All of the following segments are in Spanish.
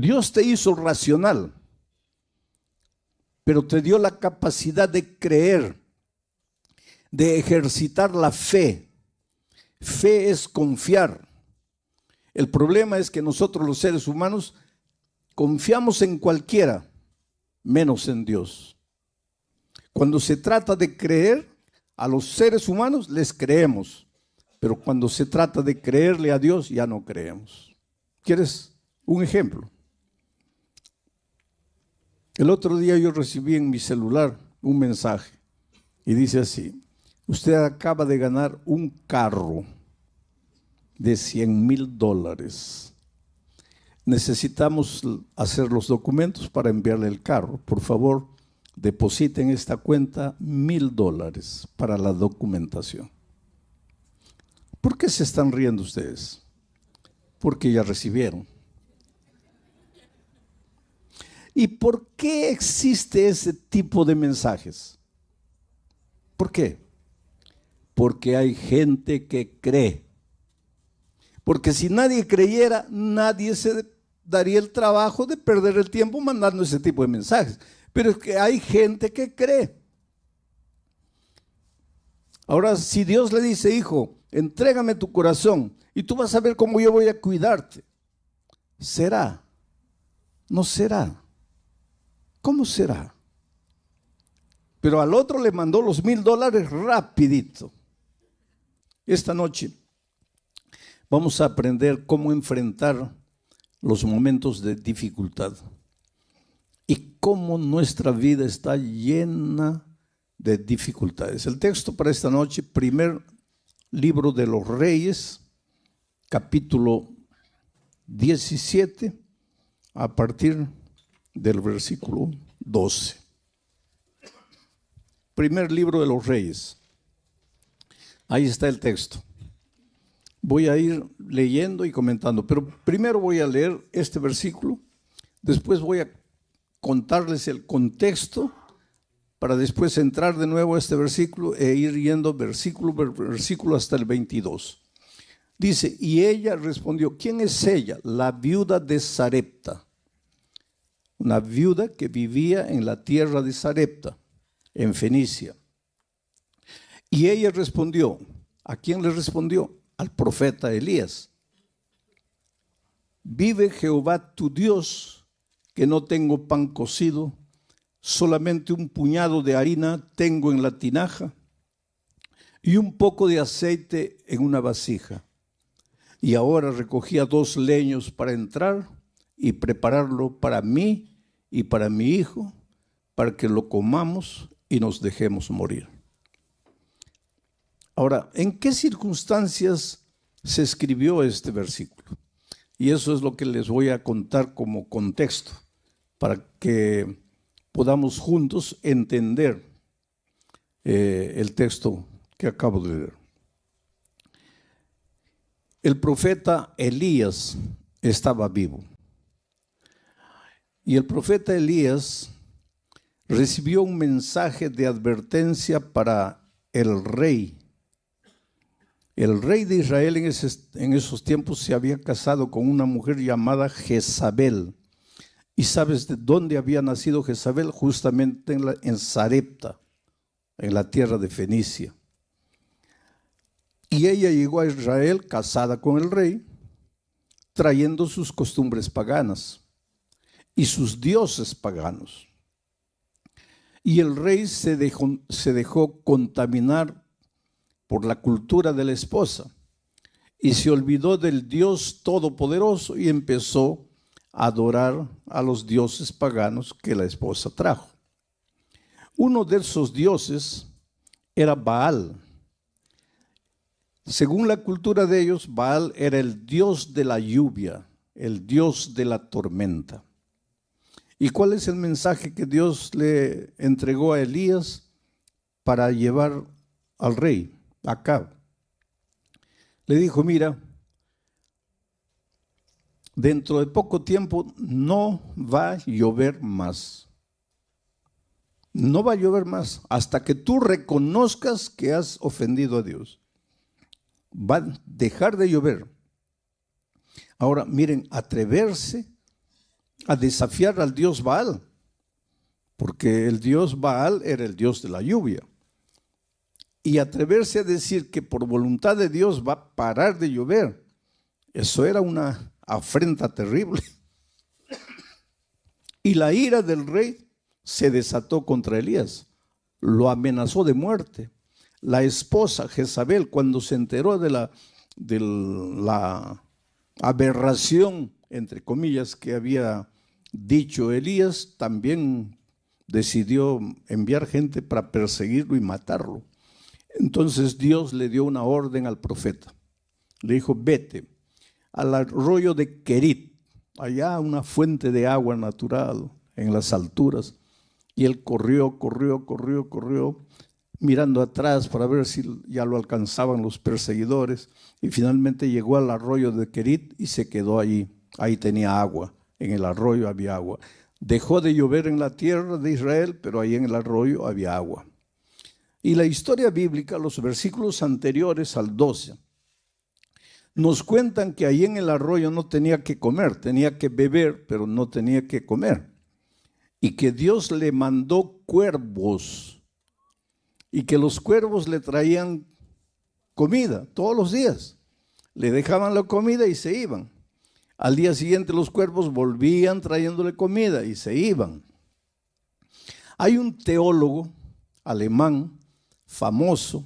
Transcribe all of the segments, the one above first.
Dios te hizo racional, pero te dio la capacidad de creer, de ejercitar la fe. Fe es confiar. El problema es que nosotros los seres humanos confiamos en cualquiera, menos en Dios. Cuando se trata de creer, a los seres humanos les creemos, pero cuando se trata de creerle a Dios ya no creemos. ¿Quieres un ejemplo? El otro día yo recibí en mi celular un mensaje y dice así: usted acaba de ganar un carro de $100,000. Necesitamos hacer los documentos para enviarle el carro. Por favor, depositen esta cuenta $1,000 para la documentación. ¿Por qué se están riendo ustedes? Porque ya recibieron. ¿Y por qué existe ese tipo de mensajes? ¿Por qué? Porque hay gente que cree. Porque si nadie creyera, nadie se daría el trabajo de perder el tiempo mandando ese tipo de mensajes. Pero es que hay gente que cree. Ahora, si Dios le dice: hijo, entrégame tu corazón y tú vas a ver cómo yo voy a cuidarte, ¿será? ¿No será? ¿Cómo será? Pero al otro le mandó los $1,000 rapidito. Esta noche vamos a aprender cómo enfrentar los momentos de dificultad y cómo nuestra vida está llena de dificultades. El texto para esta noche, primer libro de los Reyes, capítulo 17, a partir del versículo 12. Primer libro de los Reyes. Ahí está el texto. Voy a ir leyendo y comentando, pero primero voy a leer este versículo, después voy a contarles el contexto para después entrar de nuevo a este versículo e ir yendo versículo por versículo hasta el 22. Dice: y ella respondió. ¿Quién es ella? La viuda de Sarepta, una viuda que vivía en la tierra de Sarepta, en Fenicia. Y ella respondió. ¿A quién le respondió? Al profeta Elías. Vive Jehová tu Dios, que no tengo pan cocido, solamente un puñado de harina tengo en la tinaja y un poco de aceite en una vasija. Y ahora recogía 2 leños para entrar y prepararlo para mí y para mi hijo, para que lo comamos y nos dejemos morir. Ahora, ¿en qué circunstancias se escribió este versículo? Y eso es lo que les voy a contar como contexto, para que podamos juntos entender el texto que acabo de leer. El profeta Elías estaba vivo. Y el profeta Elías recibió un mensaje de advertencia para el rey. El rey de Israel en esos tiempos se había casado con una mujer llamada Jezabel. ¿Y sabes de dónde había nacido Jezabel? Justamente en Sarepta, en la tierra de Fenicia. Y ella llegó a Israel casada con el rey, trayendo sus costumbres paganas y sus dioses paganos. Y el rey se dejó contaminar por la cultura de la esposa y se olvidó del Dios Todopoderoso y empezó a adorar a los dioses paganos que la esposa trajo. Uno de esos dioses era Baal. Según la cultura de ellos, Baal era el dios de la lluvia, el dios de la tormenta. ¿Y cuál es el mensaje que Dios le entregó a Elías para llevar al rey Acab? Le dijo: mira, dentro de poco tiempo no va a llover más. No va a llover más hasta que tú reconozcas que has ofendido a Dios. Va a dejar de llover. Ahora, miren, atreverse a desafiar al dios Baal, porque el dios Baal era el dios de la lluvia. Y atreverse a decir que por voluntad de Dios va a parar de llover, eso era una afrenta terrible. Y la ira del rey se desató contra Elías, lo amenazó de muerte. La esposa Jezabel, cuando se enteró de la aberración, entre comillas, que había dicho Elías, también decidió enviar gente para perseguirlo y matarlo. Entonces Dios le dio una orden al profeta. Le dijo, vete al arroyo de Querit, allá una fuente de agua natural en las alturas. Y él corrió, mirando atrás para ver si ya lo alcanzaban los perseguidores. Y finalmente llegó al arroyo de Querit y se quedó allí. Ahí tenía agua, en el arroyo había agua. Dejó de llover en la tierra de Israel, pero ahí en el arroyo había agua. Y la historia bíblica, los versículos anteriores al 12, nos cuentan que ahí en el arroyo no tenía que comer, tenía que beber, pero no tenía que comer. Y que Dios le mandó cuervos, y que los cuervos le traían comida todos los días. Le dejaban la comida y se iban. Al día siguiente los cuervos volvían trayéndole comida y se iban. Hay un teólogo alemán famoso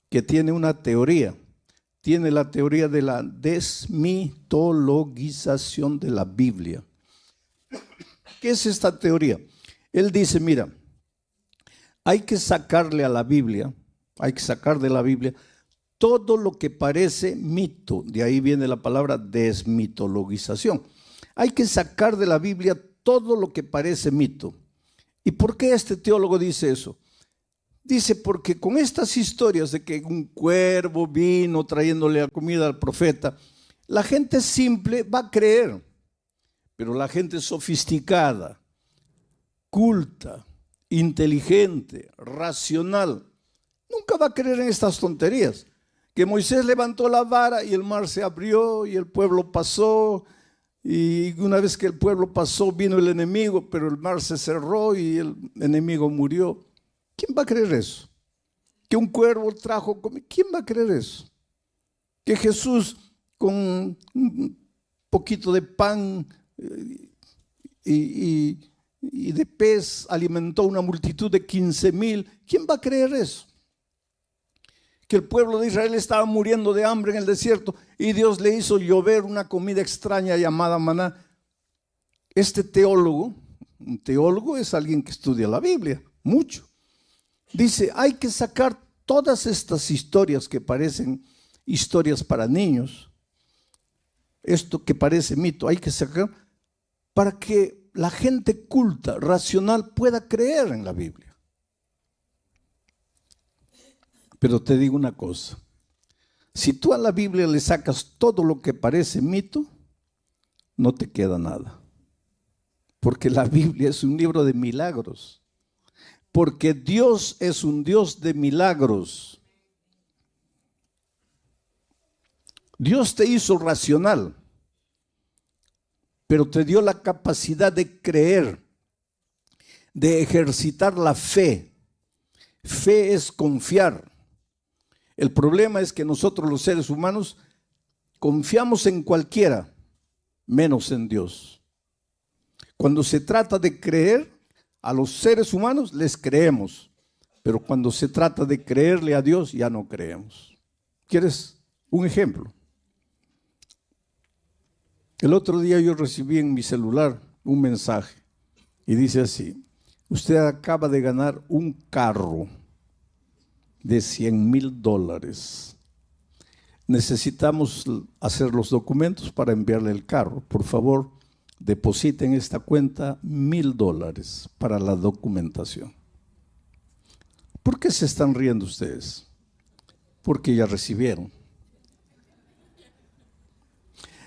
que tiene una teoría. Tiene la teoría de la desmitologización de la Biblia. ¿Qué es esta teoría? Él dice, mira, hay que sacarle a la Biblia, hay que sacar de la Biblia todo lo que parece mito. De ahí viene la palabra desmitologización. Hay que sacar de la Biblia todo lo que parece mito. ¿Y por qué este teólogo dice eso? Dice, porque con estas historias de que un cuervo vino trayéndole la comida al profeta, la gente simple va a creer, pero la gente sofisticada, culta, inteligente, racional, nunca va a creer en estas tonterías. Que Moisés levantó la vara y el mar se abrió y el pueblo pasó, y una vez que el pueblo pasó vino el enemigo, pero el mar se cerró y el enemigo murió. ¿Quién va a creer eso? Que un cuervo trajo comida. ¿Quién va a creer eso? Que Jesús con un poquito de pan y de pez alimentó una multitud de 15,000. ¿Quién va a creer eso? Que el pueblo de Israel estaba muriendo de hambre en el desierto y Dios le hizo llover una comida extraña llamada maná. Este teólogo, un teólogo es alguien que estudia la Biblia, mucho. Dice, hay que sacar todas estas historias que parecen historias para niños, esto que parece mito, hay que sacar para que la gente culta, racional, pueda creer en la Biblia. Pero te digo una cosa, si tú a la Biblia le sacas todo lo que parece mito, no te queda nada. Porque la Biblia es un libro de milagros. Porque Dios es un Dios de milagros. Dios te hizo racional, pero te dio la capacidad de creer, de ejercitar la fe. Fe es confiar. El problema es que nosotros los seres humanos confiamos en cualquiera, menos en Dios. Cuando se trata de creer, a los seres humanos les creemos, pero cuando se trata de creerle a Dios ya no creemos. ¿Quieres un ejemplo? El otro día yo recibí en mi celular un mensaje y dice así: usted acaba de ganar un carro de $100,000. Necesitamos hacer los documentos para enviarle el carro. Por favor, deposite en esta cuenta $1,000 para la documentación. ¿Por qué se están riendo ustedes? Porque ya recibieron.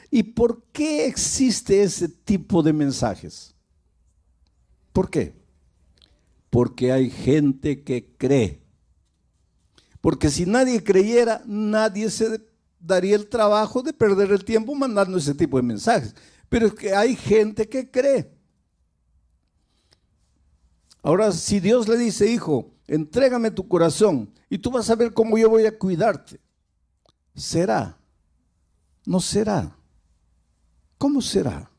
¿Y por qué existe ese tipo de mensajes? ¿Por qué? Porque hay gente que cree. Porque si nadie creyera, nadie se daría el trabajo de perder el tiempo mandando ese tipo de mensajes. Pero es que hay gente que cree. Ahora, si Dios le dice, hijo, entrégame tu corazón y tú vas a ver cómo yo voy a cuidarte, ¿será? ¿No será? ¿Cómo será?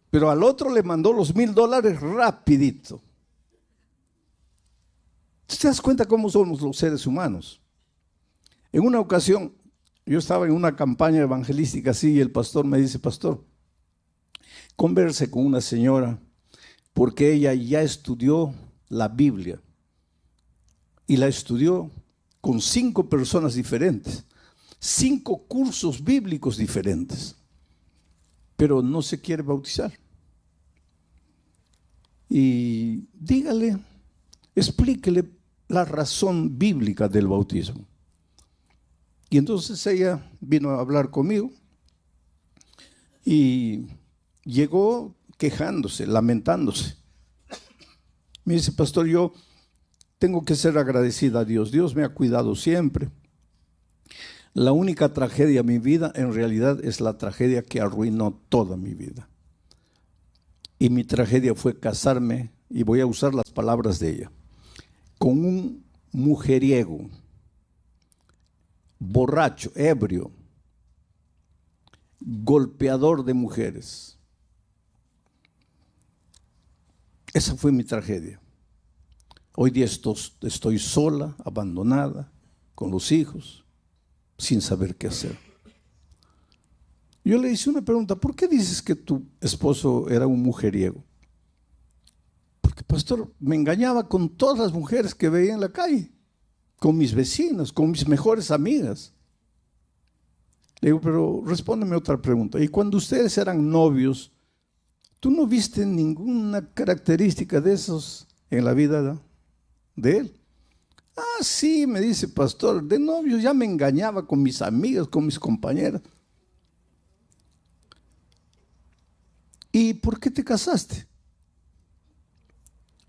Pero al otro le mandó los $1,000 rapidito. ¿Te das cuenta cómo somos los seres humanos? En una ocasión, yo estaba en una campaña evangelística así y el pastor me dice, pastor, converse con una señora porque ella ya estudió la Biblia y la estudió con 5 personas diferentes, 5 cursos bíblicos diferentes, pero no se quiere bautizar. Y dígale, explíquele la razón bíblica del bautismo. Y entonces ella vino a hablar conmigo y llegó quejándose, lamentándose. Me dice, pastor, yo tengo que ser agradecida a Dios. Dios me ha cuidado siempre. La única tragedia de mi vida en realidad es la tragedia que arruinó toda mi vida. Y mi tragedia fue casarme, y voy a usar las palabras de ella, con un mujeriego, borracho, ebrio, golpeador de mujeres. Esa fue mi tragedia. Hoy día estoy sola, abandonada, con los hijos, sin saber qué hacer. Yo le hice una pregunta, ¿por qué dices que tu esposo era un mujeriego? Porque, pastor, me engañaba con todas las mujeres que veía en la calle, con mis vecinos, con mis mejores amigas. Le digo, pero respóndeme otra pregunta. Y cuando ustedes eran novios, ¿tú no viste ninguna característica de esos en la vida de él? Ah, sí, me dice, pastor, de novios ya me engañaba con mis amigas, con mis compañeras. ¿Y por qué te casaste?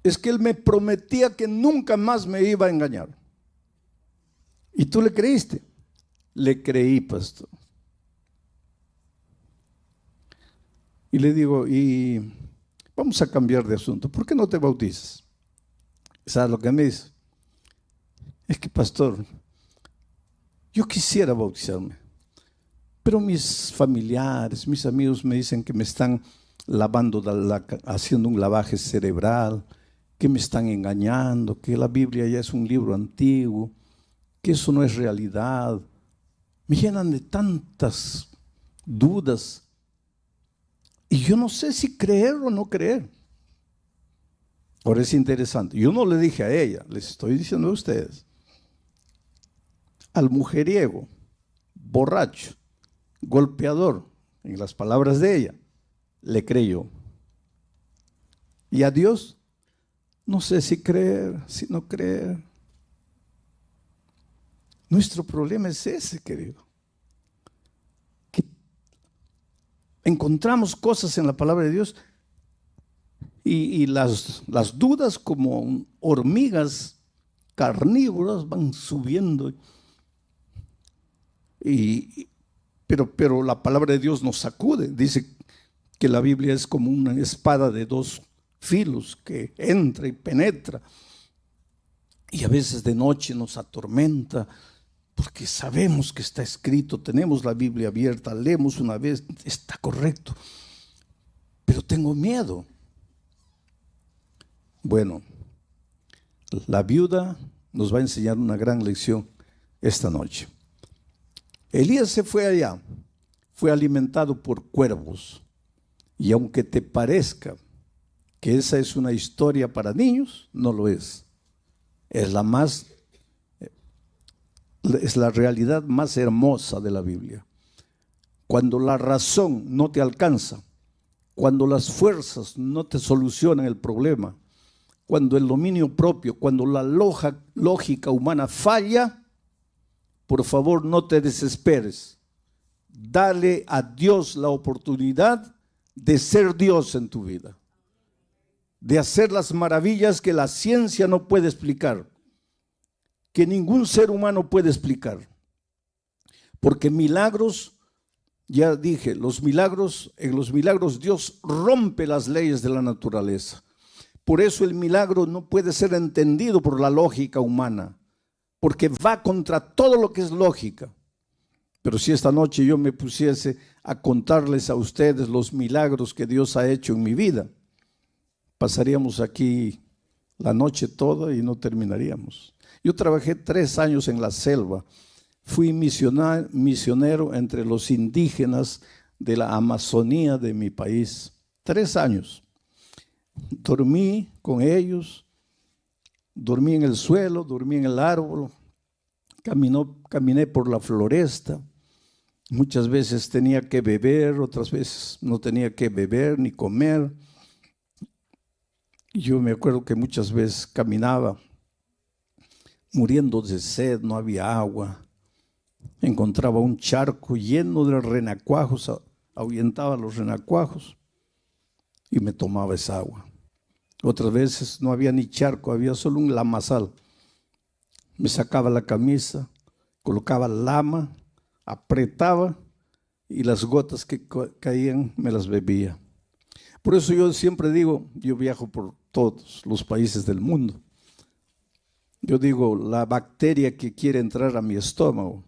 Es que él me prometía que nunca más me iba a engañar. ¿Y tú le creíste? Le creí, pastor. Y le digo, y vamos a cambiar de asunto. ¿Por qué no te bautizas? ¿Sabes lo que me dice? Es que, pastor, yo quisiera bautizarme, pero mis familiares, mis amigos me dicen que me están lavando, haciendo un lavaje cerebral, que me están engañando, que la Biblia ya es un libro antiguo, que eso no es realidad. Me llenan de tantas dudas y yo no sé si creer o no creer. Ahora es interesante, yo no le dije a ella, les estoy diciendo a ustedes. Al mujeriego, borracho, golpeador, en las palabras de ella, le creyó. Y a Dios, no sé si creer, si no creer. Nuestro problema es ese, querido. Que encontramos cosas en la palabra de Dios y las dudas como hormigas carnívoras van subiendo. Pero la palabra de Dios nos sacude. Dice que la Biblia es como una espada de 2 filos que entra y penetra. Y a veces de noche nos atormenta porque sabemos que está escrito, tenemos la Biblia abierta, leemos una vez, está correcto. Pero tengo miedo. Bueno, la viuda nos va a enseñar una gran lección esta noche. Elías se fue allá, fue alimentado por cuervos. Y aunque te parezca que esa es una historia para niños, no lo es. Es la realidad más hermosa de la Biblia. Cuando la razón no te alcanza, cuando las fuerzas no te solucionan el problema, cuando el dominio propio, cuando la lógica humana falla, por favor no te desesperes. Dale a Dios la oportunidad de ser Dios en tu vida, de hacer las maravillas que la ciencia no puede explicar, que ningún ser humano puede explicar. Porque milagros, ya dije, en los milagros Dios rompe las leyes de la naturaleza. Por eso el milagro no puede ser entendido por la lógica humana, porque va contra todo lo que es lógica. Pero si esta noche yo me pusiese a contarles a ustedes los milagros que Dios ha hecho en mi vida, pasaríamos aquí la noche toda y no terminaríamos. Yo trabajé 3 años en la selva. Fui misionero entre los indígenas de la Amazonía de mi país. 3 años. Dormí con ellos, dormí en el suelo, dormí en el árbol, caminé por la floresta. Muchas veces tenía que beber, otras veces no tenía que beber ni comer. Yo me acuerdo que muchas veces caminaba muriendo de sed, no había agua. Encontraba un charco lleno de renacuajos, ahuyentaba los renacuajos y me tomaba esa agua. Otras veces no había ni charco, había solo un lamazal. Me sacaba la camisa, colocaba lama, apretaba y las gotas que caían me las bebía. Por eso yo siempre digo, yo viajo por todos los países del mundo. Yo digo, la bacteria que quiere entrar a mi estómago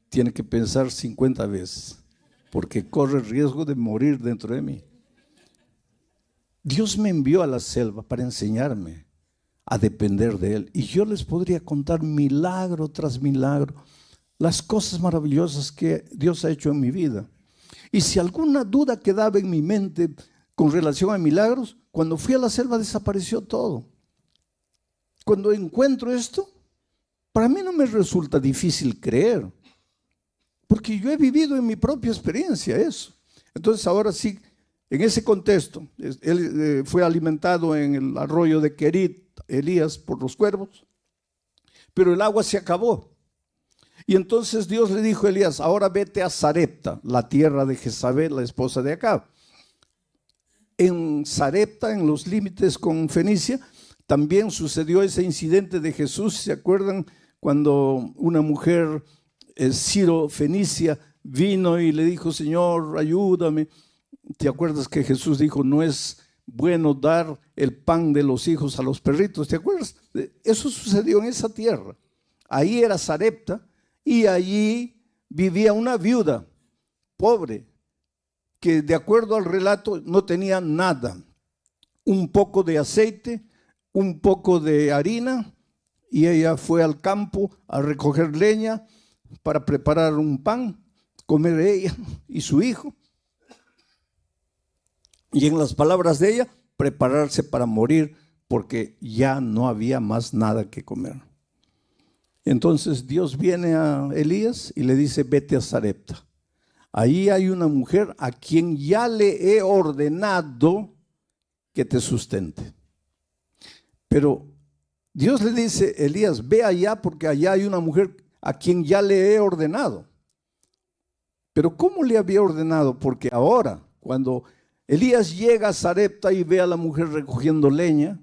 tiene que pensar 50 veces, porque corre riesgo de morir dentro de mí. Dios me envió a la selva para enseñarme a depender de Él. Y yo les podría contar milagro tras milagro, las cosas maravillosas que Dios ha hecho en mi vida. Y si alguna duda quedaba en mi mente con relación a milagros, cuando fui a la selva desapareció todo. Cuando encuentro esto, para mí no me resulta difícil creer, porque yo he vivido en mi propia experiencia eso. Entonces ahora sí, en ese contexto, él fue alimentado en el arroyo de Querit, Elías, por los cuervos, pero el agua se acabó. Y entonces Dios le dijo a Elías, ahora vete a Sarepta, la tierra de Jezabel, la esposa de Acab. En Sarepta, en los límites con Fenicia, también sucedió ese incidente de Jesús. ¿Se acuerdan cuando una mujer Ciro-Fenicia vino y le dijo, Señor, ayúdame? ¿Te acuerdas que Jesús dijo, no es bueno dar el pan de los hijos a los perritos? ¿Te acuerdas? Eso sucedió en esa tierra. Ahí era Sarepta y allí vivía una viuda pobre que, de acuerdo al relato, no tenía nada. Un poco de aceite, un poco de harina, y ella fue al campo a recoger leña para preparar un pan, comer ella y su hijo. Y en las palabras de ella, prepararse para morir porque ya no había más nada que comer. Entonces Dios viene a Elías y le dice, vete a Sarepta. Ahí hay una mujer a quien ya le he ordenado que te sustente. Pero Dios le dice, Elías, ve allá porque allá hay una mujer a quien ya le he ordenado. Pero ¿cómo le había ordenado? Porque ahora, cuando Elías llega a Sarepta y ve a la mujer recogiendo leña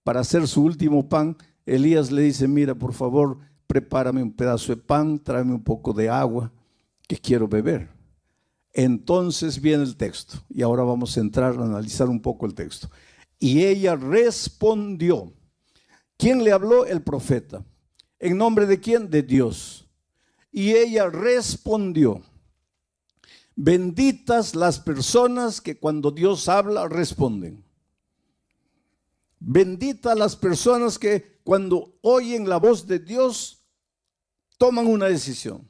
para hacer su último pan, Elías le dice, mira, por favor, prepárame un pedazo de pan, tráeme un poco de agua, que quiero beber. Entonces viene el texto, y ahora vamos a entrar a analizar un poco el texto. Y ella respondió. ¿Quién le habló? El profeta. ¿En nombre de quién? De Dios. Y ella respondió. Benditas las personas que cuando Dios habla responden. Benditas las personas que cuando oyen la voz de Dios toman una decisión.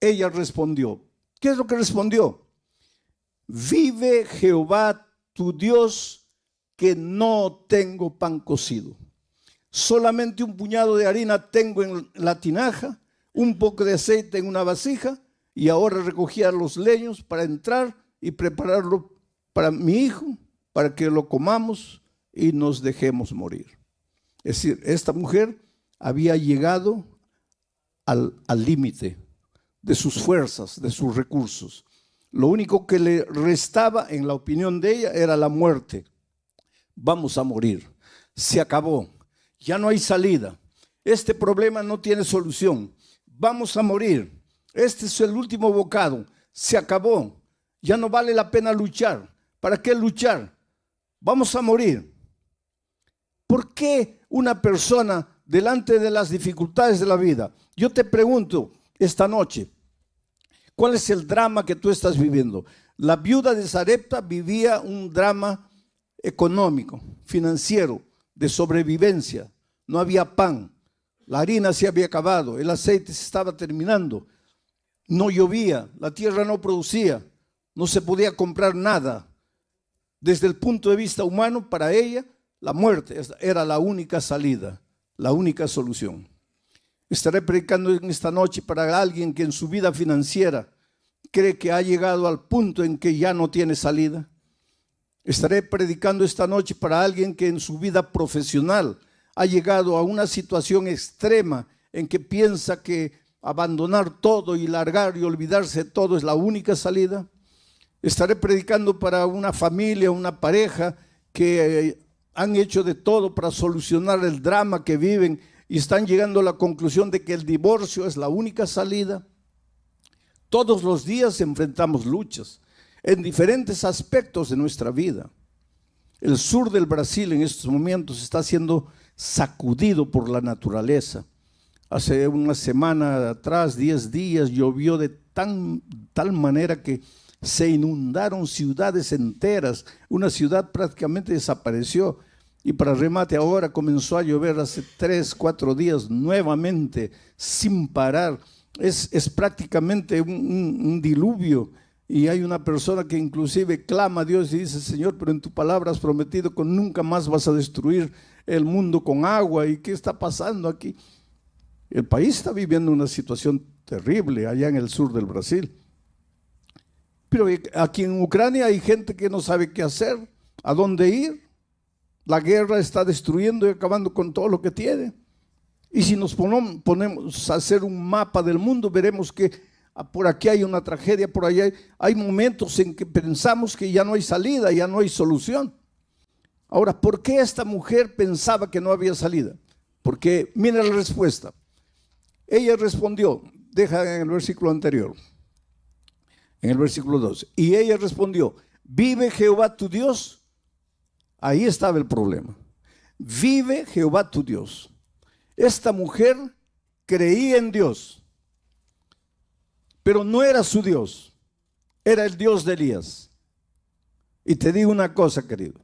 Ella respondió. ¿Qué es lo que respondió? Vive Jehová tu Dios que no tengo pan cocido. Solamente un puñado de harina tengo en la tinaja, un poco de aceite en una vasija, y ahora recogía los leños para entrar y prepararlo para mi hijo, para que lo comamos y nos dejemos morir. Es decir, esta mujer había llegado al límite de sus fuerzas, de sus recursos. Lo único que le restaba, en la opinión de ella, era la muerte. Vamos a morir. Se acabó. Ya no hay salida. Este problema no tiene solución. Vamos a morir. Este es el último bocado. Se acabó. Ya no vale la pena luchar. ¿Para qué luchar? Vamos a morir. ¿Por qué una persona delante de las dificultades de la vida? Yo te pregunto esta noche, ¿cuál es el drama que tú estás viviendo? La viuda de Sarepta vivía un drama económico, financiero, de sobrevivencia. No había pan, la harina se había acabado, el aceite se estaba terminando, no llovía, la tierra no producía, no se podía comprar nada. Desde el punto de vista humano, para ella, la muerte era la única salida, la única solución. Estaré predicando en esta noche para alguien que en su vida financiera cree que ha llegado al punto en que ya no tiene salida. Estaré predicando esta noche para alguien que en su vida profesional ha llegado a una situación extrema en que piensa que abandonar todo y largar y olvidarse de todo es la única salida. Estaré predicando para una familia, una pareja que han hecho de todo para solucionar el drama que viven y están llegando a la conclusión de que el divorcio es la única salida. Todos los días enfrentamos luchas en diferentes aspectos de nuestra vida. El sur del Brasil en estos momentos está siendo sacudido por la naturaleza. Hace una semana atrás, 10 días, llovió de tal manera que se inundaron ciudades enteras. Una ciudad prácticamente desapareció. Y para remate ahora comenzó a llover hace 3, 4 días nuevamente sin parar. Es prácticamente un diluvio. Y hay una persona que inclusive clama a Dios y dice: Señor, pero en tu palabra has prometido que nunca más vas a destruir el mundo con agua. ¿Y qué está pasando aquí? El país está viviendo una situación terrible allá en el sur del Brasil. Pero aquí en Ucrania hay gente que no sabe qué hacer, a dónde ir. La guerra está destruyendo y acabando con todo lo que tiene. Y si nos ponemos a hacer un mapa del mundo, veremos que por aquí hay una tragedia, por allá hay momentos en que pensamos que ya no hay salida, ya no hay solución. Ahora, ¿por qué esta mujer pensaba que no había salida? Porque mira la respuesta. Ella respondió, deja en el versículo anterior, en el versículo 2, y ella respondió: ¿vive Jehová tu Dios? Ahí estaba el problema. Vive Jehová tu Dios. Esta mujer creía en Dios, pero no era su Dios, era el Dios de Elías. Y te digo una cosa, querido,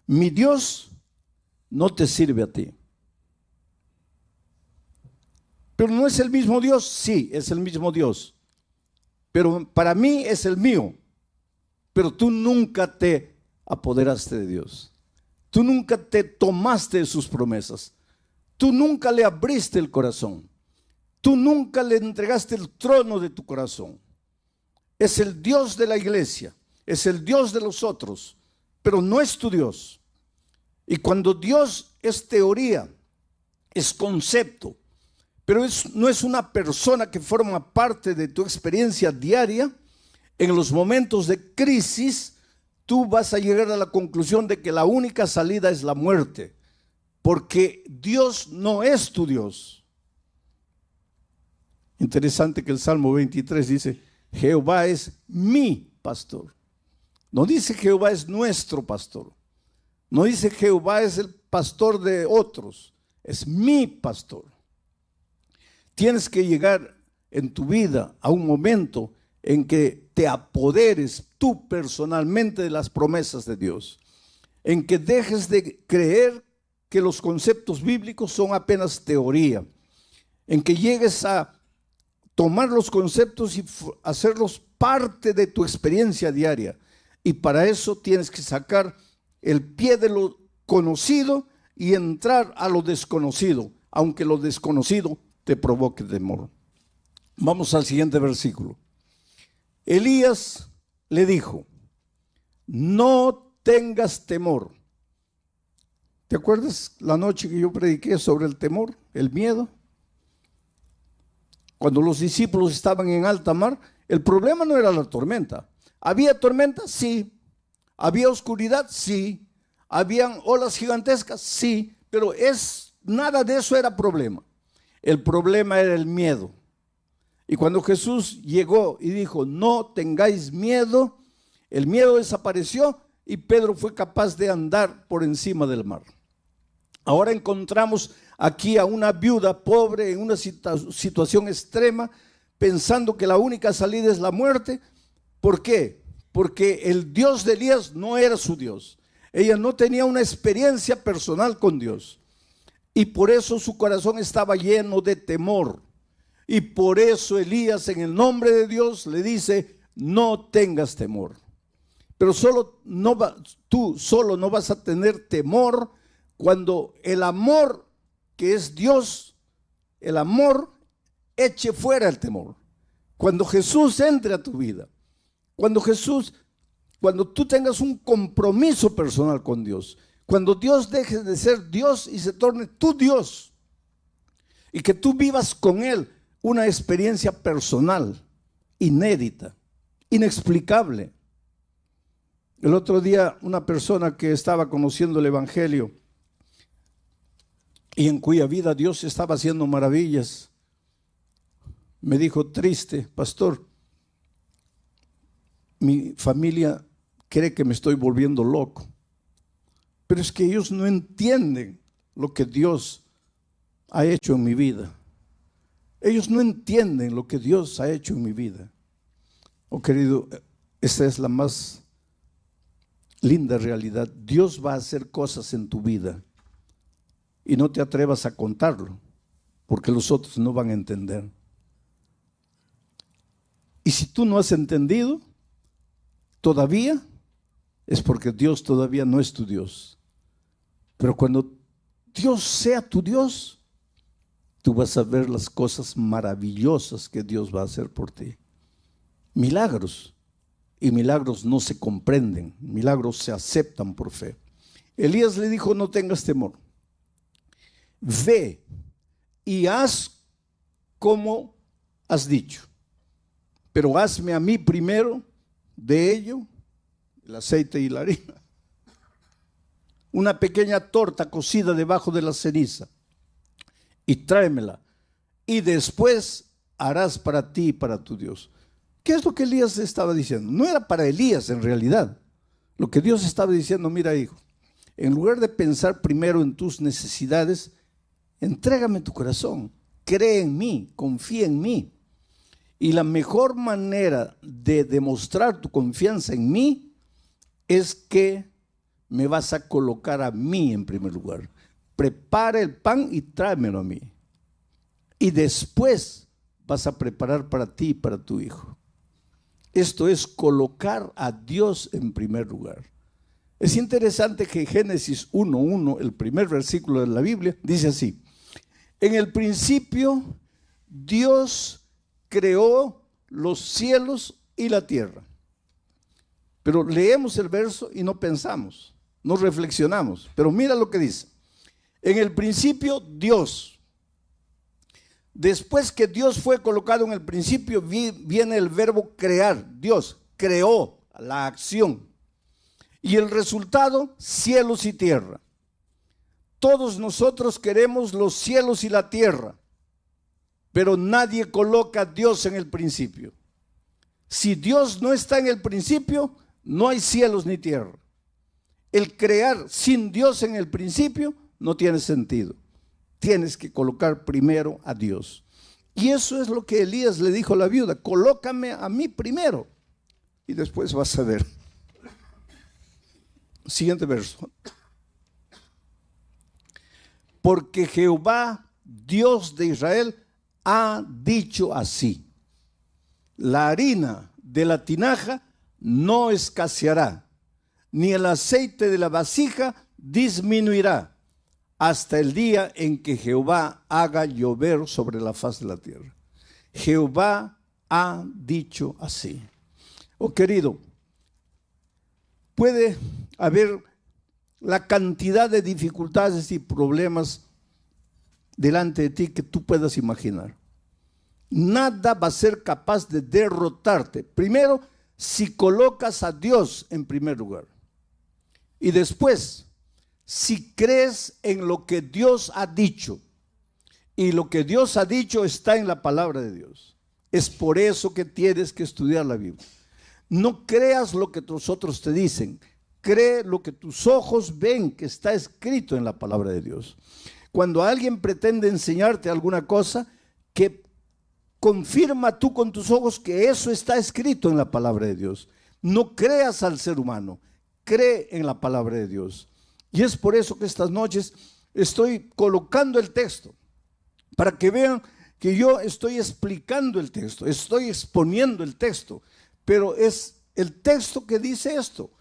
mi Dios no te sirve a ti. Pero no es el mismo Dios, sí, es el mismo Dios. Pero para mí es el mío. Pero tú nunca te apoderaste de Dios. Tú nunca te tomaste de sus promesas. Tú nunca le abriste el corazón. Tú nunca le entregaste el trono de tu corazón. Es el Dios de la iglesia, es el Dios de los otros, pero no es tu Dios. Y cuando Dios es teoría, es concepto, pero no es una persona que forma parte de tu experiencia diaria, en los momentos de crisis, tú vas a llegar a la conclusión de que la única salida es la muerte, porque Dios no es tu Dios. Interesante que el Salmo 23 dice: Jehová es mi pastor. No dice Jehová es nuestro pastor. No dice Jehová es el pastor de otros. Es mi pastor. Tienes que llegar en tu vida a un momento en que te apoderes tú personalmente de las promesas de Dios, en que dejes de creer que los conceptos bíblicos son apenas teoría, en que llegues a tomar los conceptos y hacerlos parte de tu experiencia diaria. Y para eso tienes que sacar el pie de lo conocido y entrar a lo desconocido, aunque lo desconocido te provoque temor. Vamos al siguiente versículo. Elías le dijo: no tengas temor. ¿Te acuerdas la noche que yo prediqué sobre el temor, el miedo? Cuando los discípulos estaban en alta mar, el problema no era la tormenta. ¿Había tormenta? Sí. ¿Había oscuridad? Sí. ¿Habían olas gigantescas? Sí. Pero nada de eso era problema. El problema era el miedo. Y cuando Jesús llegó y dijo: no tengáis miedo, el miedo desapareció y Pedro fue capaz de andar por encima del mar. Ahora encontramos aquí a una viuda pobre en una situación extrema, pensando que la única salida es la muerte. ¿Por qué? Porque el Dios de Elías no era su Dios. Ella no tenía una experiencia personal con Dios. Y por eso su corazón estaba lleno de temor. Y por eso Elías, en el nombre de Dios, le dice: no tengas temor. Pero tú solo no vas a tener temor cuando el amor, que es Dios, el amor eche fuera el temor. Cuando Jesús entre a tu vida, cuando tú tengas un compromiso personal con Dios, cuando Dios deje de ser Dios y se torne tu Dios, y que tú vivas con Él una experiencia personal, inédita, inexplicable. El otro día, una persona que estaba conociendo el Evangelio y en cuya vida Dios estaba haciendo maravillas, me dijo triste: pastor, mi familia cree que me estoy volviendo loco, pero es que ellos no entienden lo que Dios ha hecho en mi vida. Ellos no entienden lo que Dios ha hecho en mi vida. Oh querido, esta es la más linda realidad. Dios va a hacer cosas en tu vida y no te atrevas a contarlo, porque los otros no van a entender. Y si tú no has entendido todavía, es porque Dios todavía no es tu Dios. Pero cuando Dios sea tu Dios, tú vas a ver las cosas maravillosas que Dios va a hacer por ti. Milagros. Y milagros no se comprenden, milagros se aceptan por fe. Elías le dijo: no tengas temor. Ve y haz como has dicho, pero hazme a mí primero de ello, el aceite y la harina, una pequeña torta cocida debajo de la ceniza, y tráemela, y después harás para ti y para tu Dios. ¿Qué es lo que Elías estaba diciendo? No era para Elías en realidad. Lo que Dios estaba diciendo: mira, hijo, en lugar de pensar primero en tus necesidades, entrégame tu corazón, cree en mí, confía en mí. Y la mejor manera de demostrar tu confianza en mí es que me vas a colocar a mí en primer lugar. Prepara el pan y tráemelo a mí. Y después vas a preparar para ti y para tu hijo. Esto es colocar a Dios en primer lugar. Es interesante que Génesis 1:1, el primer versículo de la Biblia, dice así: en el principio Dios creó los cielos y la tierra. Pero leemos el verso y no pensamos, no reflexionamos. Pero mira lo que dice: en el principio Dios. Después que Dios fue colocado en el principio, viene el verbo crear. Dios creó la acción. Y el resultado: cielos y tierra. Todos nosotros queremos los cielos y la tierra, pero nadie coloca a Dios en el principio. Si Dios no está en el principio, no hay cielos ni tierra. El crear sin Dios en el principio no tiene sentido. Tienes que colocar primero a Dios. Y eso es lo que Elías le dijo a la viuda: colócame a mí primero y después vas a ver. Siguiente verso. Porque Jehová, Dios de Israel, ha dicho así: la harina de la tinaja no escaseará, ni el aceite de la vasija disminuirá, hasta el día en que Jehová haga llover sobre la faz de la tierra. Jehová ha dicho así. Oh querido, puede haber la cantidad de dificultades y problemas delante de ti que tú puedas imaginar. Nada va a ser capaz de derrotarte. Primero, si colocas a Dios en primer lugar. Y después, si crees en lo que Dios ha dicho. Y lo que Dios ha dicho está en la palabra de Dios. Es por eso que tienes que estudiar la Biblia. No creas lo que los otros te dicen. cree lo que tus ojos ven que está escrito en la palabra de Dios. Cuando alguien pretende enseñarte alguna cosa, que confirma tú con tus ojos que eso está escrito en la palabra de Dios. No creas al ser humano, cree en la palabra de Dios. Y es por eso que estas noches estoy colocando el texto, para que vean que yo estoy explicando el texto, estoy exponiendo el texto, pero es el texto que dice esto: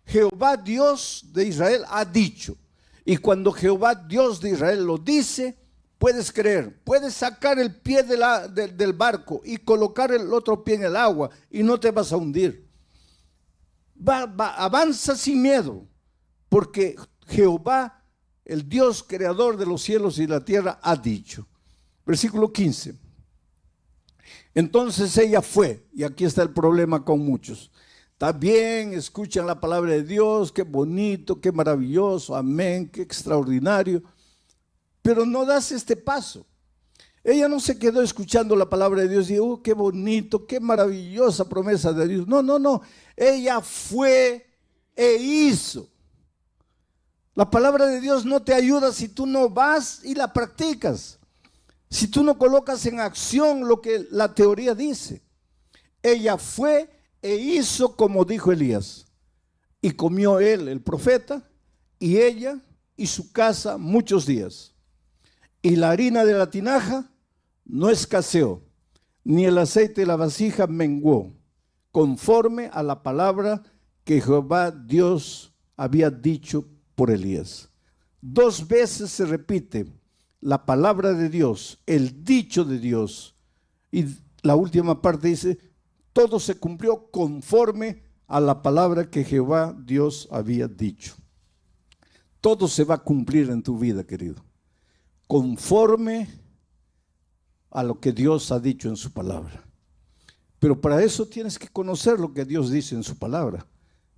Jehová Dios de Israel ha dicho. Y cuando Jehová Dios de Israel lo dice, puedes creer, puedes sacar el pie del barco y colocar el otro pie en el agua y no te vas a hundir. Avanza sin miedo, porque Jehová, el Dios creador de los cielos y la tierra, ha dicho. Versículo 15. Entonces ella fue, y aquí está el problema con muchos. Está bien, escuchan la palabra de Dios, qué bonito, qué maravilloso, amén, qué extraordinario, pero no das este paso. Ella no se quedó escuchando la palabra de Dios y dijo, qué bonito, qué maravillosa promesa de Dios. No. Ella fue e hizo. La palabra de Dios no te ayuda si tú no vas y la practicas. Si tú no colocas en acción lo que la teoría dice. Ella fue e hizo como dijo Elías. Y comió él, el profeta, y ella y su casa muchos días. Y la harina de la tinaja no escaseó, ni el aceite de la vasija menguó, conforme a la palabra que Jehová Dios había dicho por Elías. 2 veces se repite la palabra de Dios, el dicho de Dios. Y la última parte dice, todo se cumplió conforme a la palabra que Jehová Dios había dicho. Todo se va a cumplir en tu vida, querido, conforme a lo que Dios ha dicho en su palabra. Pero para eso tienes que conocer lo que Dios dice en su palabra.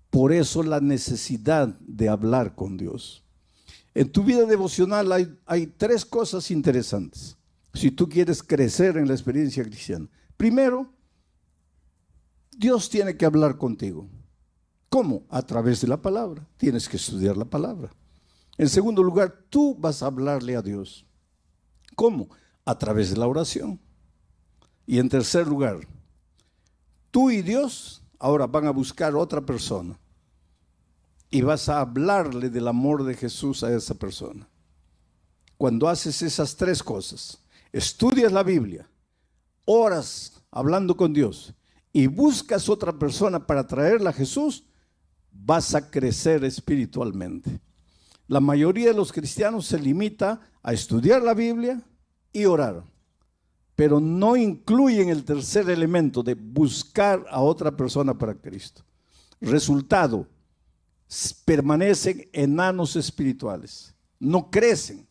Por eso la necesidad de hablar con Dios. En tu vida devocional hay 3 cosas interesantes. Si tú quieres crecer en la experiencia cristiana. Primero, Dios tiene que hablar contigo. ¿Cómo? A través de la palabra. Tienes que estudiar la palabra. En segundo lugar, tú vas a hablarle a Dios. ¿Cómo? A través de la oración. Y en tercer lugar, tú y Dios ahora van a buscar otra persona. Y vas a hablarle del amor de Jesús a esa persona. Cuando haces esas 3 cosas, estudias la Biblia, oras hablando con Dios y buscas otra persona para traerla a Jesús, vas a crecer espiritualmente. La mayoría de los cristianos se limita a estudiar la Biblia y orar, pero no incluyen el tercer elemento de buscar a otra persona para Cristo. Resultado, permanecen enanos espirituales, no crecen,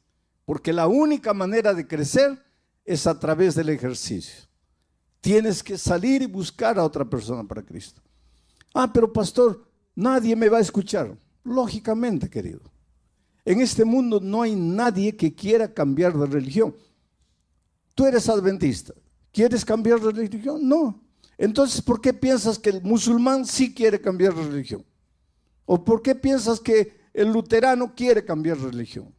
porque la única manera de crecer es a través del ejercicio. Tienes que salir y buscar a otra persona para Cristo. Pero pastor, nadie me va a escuchar. Lógicamente, querido. En este mundo no hay nadie que quiera cambiar de religión. Tú eres adventista, ¿quieres cambiar de religión? No. Entonces, ¿por qué piensas que el musulmán sí quiere cambiar de religión? ¿O por qué piensas que el luterano quiere cambiar de religión?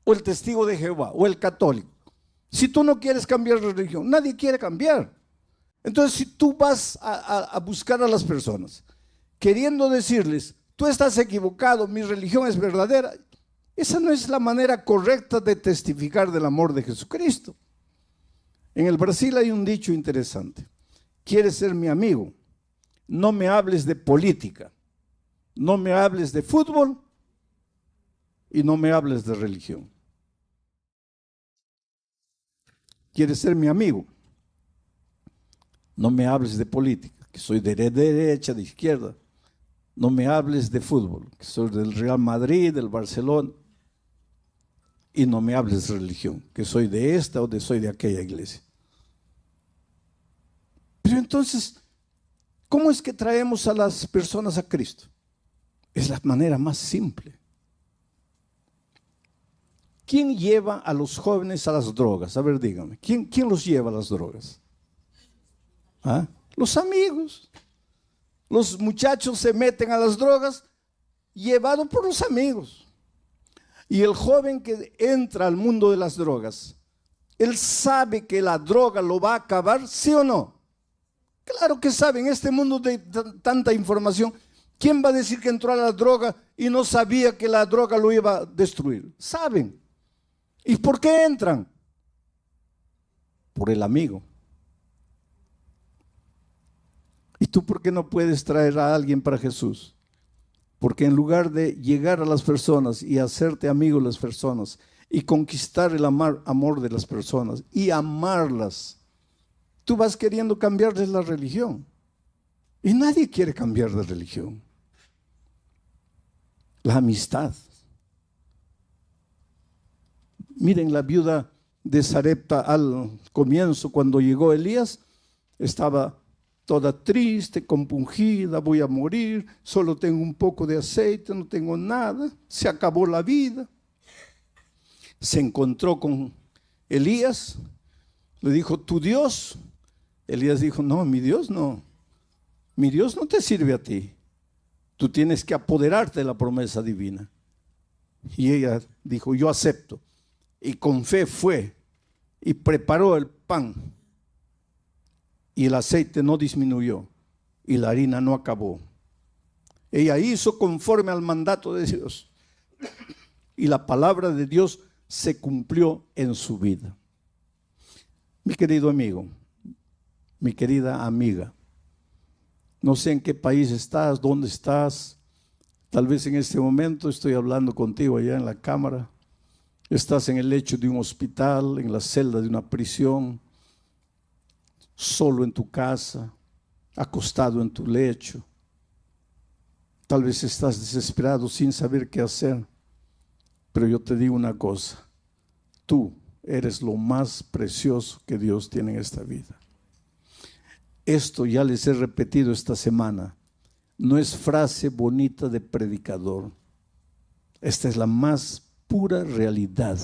O el testigo de Jehová, o el católico. Si tú no quieres cambiar de religión, nadie quiere cambiar. Entonces, si tú vas a buscar a las personas, queriendo decirles, tú estás equivocado, mi religión es verdadera, esa no es la manera correcta de testificar del amor de Jesucristo. En el Brasil hay un dicho interesante. ¿Quieres ser mi amigo? No me hables de política, no me hables de fútbol y no me hables de religión. ¿Quieres ser mi amigo? No me hables de política, que soy de derecha, de izquierda. No me hables de fútbol, que soy del Real Madrid, del Barcelona. Y no me hables de religión, que soy de esta o soy de aquella iglesia. Pero entonces, ¿cómo es que traemos a las personas a Cristo? Es la manera más simple. ¿Quién lleva a los jóvenes a las drogas? A ver, dígame, ¿quién los lleva a las drogas? Los amigos. Los muchachos se meten a las drogas llevado por los amigos. Y el joven que entra al mundo de las drogas, él sabe que la droga lo va a acabar, ¿sí o no? Claro que sabe. En este mundo de tanta información, ¿quién va a decir que entró a la droga y no sabía que la droga lo iba a destruir? Saben. ¿Y por qué entran? Por el amigo. ¿Y tú por qué no puedes traer a alguien para Jesús? Porque en lugar de llegar a las personas y hacerte amigo de las personas y conquistar el amor de las personas y amarlas, tú vas queriendo cambiarles la religión. Y nadie quiere cambiar de religión. La amistad. Miren, la viuda de Sarepta al comienzo, cuando llegó Elías, estaba toda triste, compungida, voy a morir, solo tengo un poco de aceite, no tengo nada, se acabó la vida. Se encontró con Elías, le dijo, ¿tu Dios? Elías dijo, no, mi Dios no te sirve a ti, tú tienes que apoderarte de la promesa divina. Y ella dijo, yo acepto, y con fe fue y preparó el pan. Y el aceite no disminuyó y la harina no acabó. Ella hizo conforme al mandato de Dios y la palabra de Dios se cumplió en su vida. Mi querido amigo, mi querida amiga, no sé en qué país estás, dónde estás. Tal vez en este momento estoy hablando contigo allá en la cámara. Estás en el lecho de un hospital, en la celda de una prisión, solo en tu casa, acostado en tu lecho. Tal vez estás desesperado sin saber qué hacer, pero yo te digo una cosa, tú eres lo más precioso que Dios tiene en esta vida. Esto ya les he repetido esta semana, no es frase bonita de predicador, esta es la más pura realidad,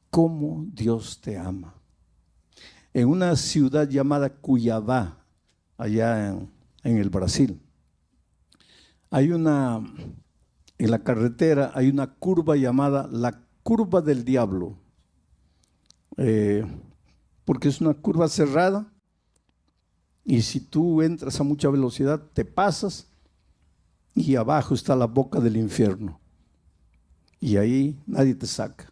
cómo Dios te ama. En una ciudad llamada Cuiabá, allá en el Brasil, en la carretera hay una curva llamada la curva del diablo, porque es una curva cerrada y si tú entras a mucha velocidad te pasas y abajo está la boca del infierno y ahí nadie te saca.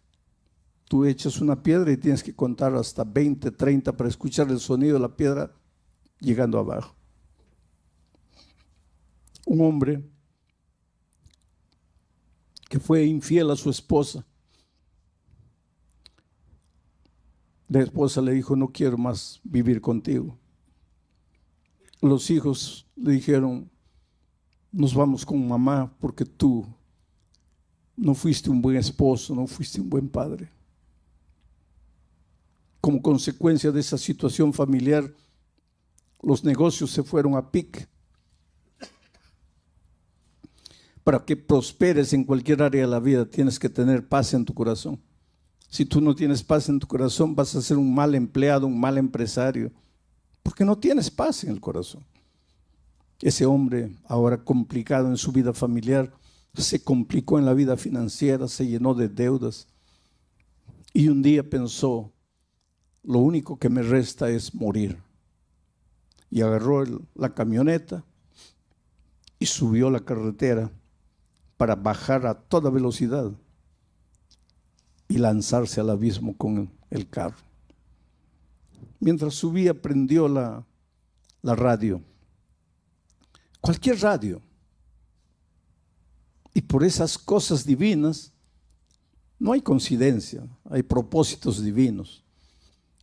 Tú echas una piedra y tienes que contar hasta 20, 30 para escuchar el sonido de la piedra llegando abajo. Un hombre que fue infiel a su esposa. La esposa le dijo, no quiero más vivir contigo. Los hijos le dijeron, nos vamos con mamá porque tú no fuiste un buen esposo, no fuiste un buen padre. Como consecuencia de esa situación familiar, los negocios se fueron a pique. Para que prosperes en cualquier área de la vida, tienes que tener paz en tu corazón. Si tú no tienes paz en tu corazón, vas a ser un mal empleado, un mal empresario, porque no tienes paz en el corazón. Ese hombre, ahora complicado en su vida familiar, se complicó en la vida financiera, se llenó de deudas. Y un día pensó, lo único que me resta es morir. Y agarró la camioneta y subió la carretera para bajar a toda velocidad y lanzarse al abismo con el carro. Mientras subía, prendió la radio, cualquier radio. Y por esas cosas divinas, no hay coincidencia, hay propósitos divinos.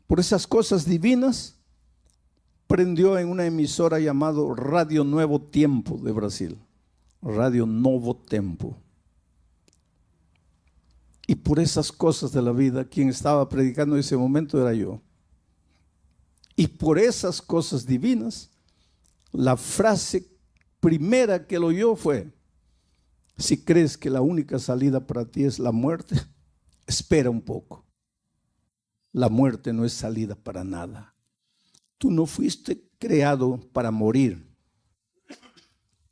Por esas cosas divinas, prendió en una emisora llamado Radio Nuevo Tiempo de Brasil. Radio Novo Tempo. Y por esas cosas de la vida, quien estaba predicando en ese momento era yo. Y por esas cosas divinas, la frase primera que lo oyó fue, si crees que la única salida para ti es la muerte, espera un poco. La muerte no es salida para nada. Tú no fuiste creado para morir.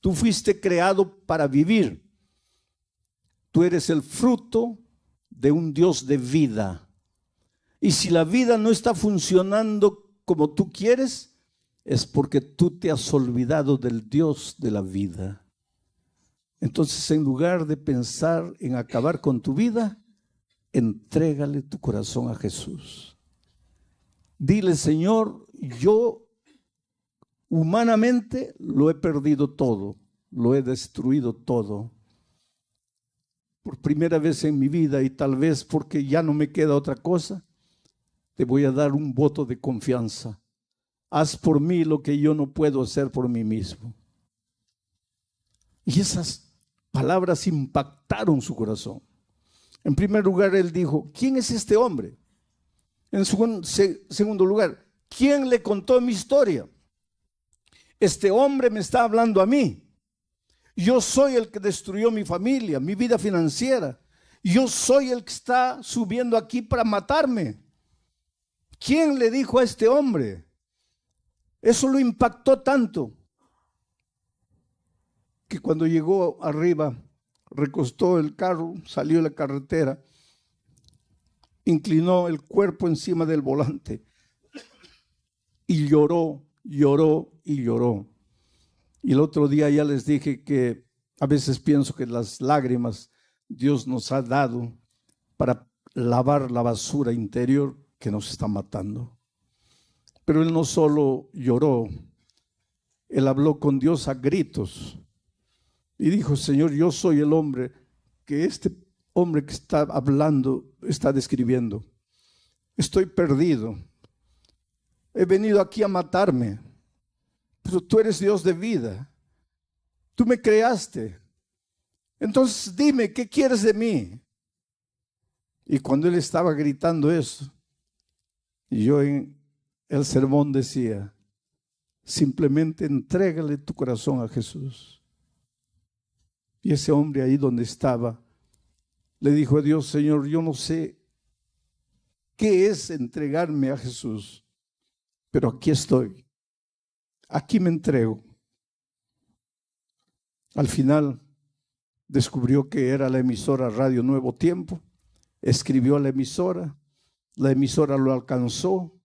Tú fuiste creado para vivir. Tú eres el fruto de un Dios de vida. Y si la vida no está funcionando como tú quieres, es porque tú te has olvidado del Dios de la vida. Entonces, en lugar de pensar en acabar con tu vida, entrégale tu corazón a Jesús. Dile, Señor, yo humanamente lo he perdido todo, lo he destruido todo. Por primera vez en mi vida, y tal vez porque ya no me queda otra cosa, te voy a dar un voto de confianza. Haz por mí lo que yo no puedo hacer por mí mismo. Y esas palabras impactaron su corazón. En primer lugar, él dijo, ¿quién es este hombre? En segundo lugar, ¿quién le contó mi historia? Este hombre me está hablando a mí. Yo soy el que destruyó mi familia, mi vida financiera. Yo soy el que está subiendo aquí para matarme. ¿Quién le dijo a este hombre? Eso lo impactó tanto que cuando llegó arriba, recostó el carro, salió de la carretera, inclinó el cuerpo encima del volante y lloró, lloró y lloró. Y el otro día ya les dije que a veces pienso que las lágrimas Dios nos ha dado para lavar la basura interior que nos está matando. Pero él no solo lloró, él habló con Dios a gritos y dijo, Señor, yo soy el hombre que este hombre que está hablando está describiendo. Estoy perdido. He venido aquí a matarme, pero tú eres Dios de vida. Tú me creaste. Entonces dime, ¿qué quieres de mí? Y cuando él estaba gritando eso, yo en el sermón decía, simplemente entrégale tu corazón a Jesús. Y ese hombre ahí donde estaba, le dijo a Dios, Señor, yo no sé qué es entregarme a Jesús, pero aquí estoy, aquí me entrego. Al final descubrió que era la emisora Radio Nuevo Tiempo, escribió a la emisora lo alcanzó.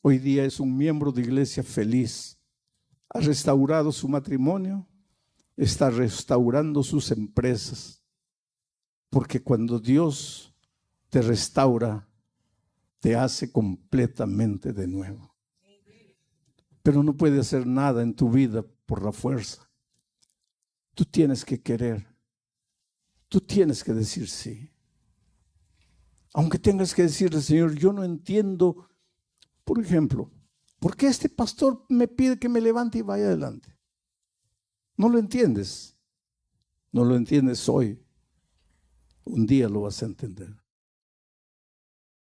Hoy día es un miembro de iglesia feliz, ha restaurado su matrimonio, está restaurando sus empresas, porque cuando Dios te restaura, te hace completamente de nuevo. Pero no puede hacer nada en tu vida por la fuerza. Tú tienes que querer, tú tienes que decir sí. Aunque tengas que decirle, Señor, yo no entiendo, por ejemplo, ¿por qué este pastor me pide que me levante y vaya adelante? No lo entiendes. No lo entiendes hoy. Un día lo vas a entender.